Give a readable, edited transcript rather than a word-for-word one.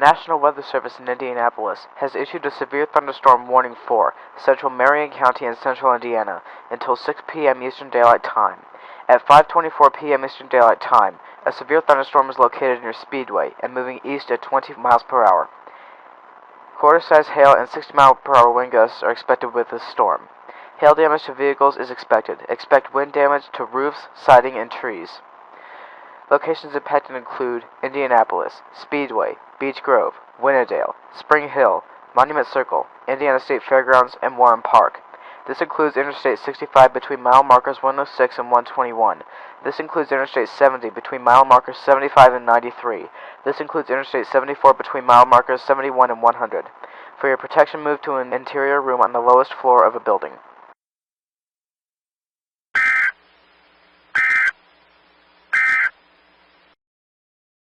National Weather Service in Indianapolis has issued a severe thunderstorm warning for central Marion County and central Indiana until 6 p.m. Eastern Daylight Time. At 5:24 p.m. Eastern Daylight Time, a severe thunderstorm is located near Speedway and moving east at 20 miles per hour. Quarter-size hail and 60-mile-per-hour wind gusts are expected with this storm. Hail damage to vehicles is expected. Expect wind damage to roofs, siding, and trees. Locations impacted include Indianapolis, Speedway, Beech Grove, Winnedale, Spring Hill, Monument Circle, Indiana State Fairgrounds, and Warren Park. This includes Interstate 65 between mile markers 106 and 121. This includes Interstate 70 between mile markers 75 and 93. This includes Interstate 74 between mile markers 71 and 100. For your protection, move to an interior room on the lowest floor of a building.